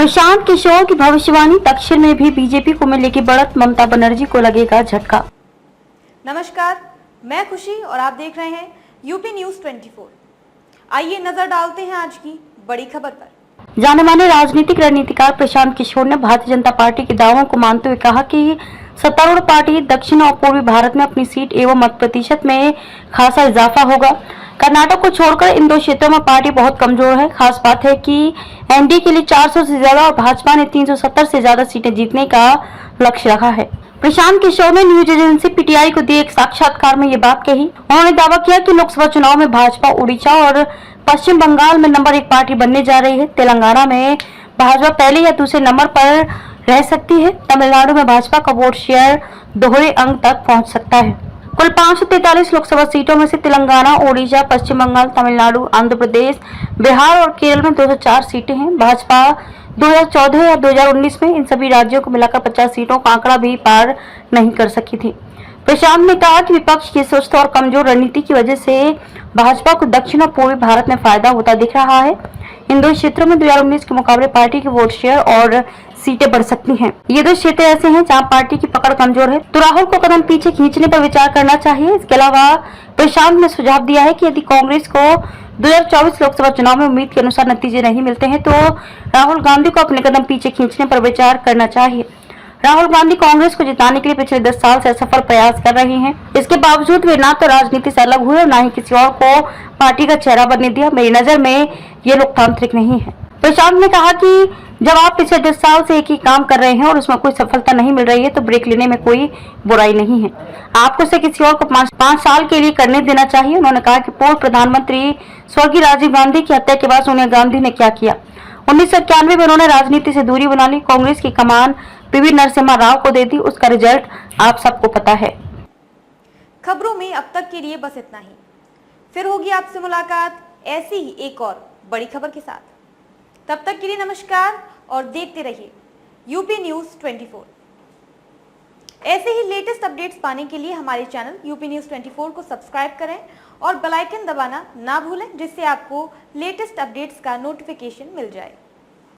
प्रशांत किशोर की भविष्यवाणी, दक्षिण में भी बीजेपी को मिलेगी बढ़त, ममता बनर्जी को लगेगा झटका। नमस्कार, मैं खुशी और आप देख रहे हैं यूपी न्यूज 24। आइए नजर डालते हैं आज की बड़ी खबर पर। जाने माने राजनीतिक रणनीतिकार प्रशांत किशोर ने भारतीय जनता पार्टी के दावों को मानते हुए कहा कि सत्तारूढ़ पार्टी दक्षिण और पूर्वी भारत में अपनी सीट एवं मत प्रतिशत में खासा इजाफा होगा। कर्नाटक को छोड़कर इन दो क्षेत्रों में पार्टी बहुत कमजोर है। खास बात है कि एनडीए के लिए 400 से ज्यादा और भाजपा ने 370 से ज्यादा सीटें जीतने का लक्ष्य रखा है। प्रशांत किशोर ने न्यूज एजेंसी पीटीआई को दिए एक साक्षात्कार में ये बात कही। उन्होंने दावा किया कि लोकसभा चुनाव में भाजपा उड़ीसा और पश्चिम बंगाल में नंबर 1 पार्टी बनने जा रही है। तेलंगाना में भाजपा पहले या दूसरे नंबर पर रह सकती है। तमिलनाडु में भाजपा का वोट शेयर दोहरे अंक तक पहुंच सकता है। कुल 543 लोकसभा सीटों में से तेलंगाना, ओडिशा, पश्चिम बंगाल, तमिलनाडु, आंध्र प्रदेश, बिहार और केरल में 204 सीटें हैं। भाजपा 2014 या 2019 में इन सभी राज्यों को मिलाकर 50 सीटों का आंकड़ा भी पार नहीं कर सकी थी। प्रशांत ने कहा कि विपक्ष की सुस्त और कमजोर रणनीति की वजह से भाजपा को दक्षिण और पूर्वी भारत में फायदा होता दिख रहा है। इन दो क्षेत्रों में 2019 के मुकाबले पार्टी के वोट शेयर और सीटें बढ़ सकती हैं। ये दो क्षेत्र ऐसे हैं जहां पार्टी की पकड़ कमजोर है, तो राहुल को कदम पीछे खींचने पर विचार करना चाहिए। इसके अलावा प्रशांत ने सुझाव दिया है कि यदि कांग्रेस को 2024 लोकसभा चुनाव में उम्मीद के अनुसार नतीजे नहीं मिलते हैं तो राहुल गांधी को अपने कदम पीछे खींचने पर विचार करना चाहिए। राहुल गांधी कांग्रेस को जिताने के लिए पिछले 10 साल से असफल प्रयास कर रहे हैं। इसके बावजूद वे ना तो राजनीति से अलग हुए और ना ही किसी और को पार्टी का चेहरा बनने दिया। मेरी नजर में ये लोकतांत्रिक नहीं है। प्रशांत ने कहा कि जब आप पिछले 10 साल से एक ही काम कर रहे हैं और उसमें कोई सफलता नहीं मिल रही है तो ब्रेक लेने में कोई बुराई नहीं है। आपको उसे किसी और को 5 साल के लिए करने देना चाहिए। उन्होंने कहा कि पूर्व प्रधानमंत्री स्वर्गीय राजीव गांधी की हत्या के बाद सोनिया गांधी ने क्या किया। 1991 में उन्होंने राजनीति से दूरी बना ली, कांग्रेस की कमान पीवी नरसिम्हा राव को दे दी। उसका रिजल्ट आप सबको पता है। खबरों में अब तक के लिए बस इतना ही। फिर होगी आपसे मुलाकात ऐसी ही एक और बड़ी खबर के साथ। तब तक के लिए नमस्कार और देखते रहिए यूपी न्यूज 24। ऐसे ही लेटेस्ट अपडेट्स पाने के लिए हमारे चैनल यूपी न्यूज 24 को सब्सक्राइब करें और बेल आइकन दबाना ना भूलें, जिससे आपको लेटेस्ट अपडेट्स का नोटिफिकेशन मिल जाए।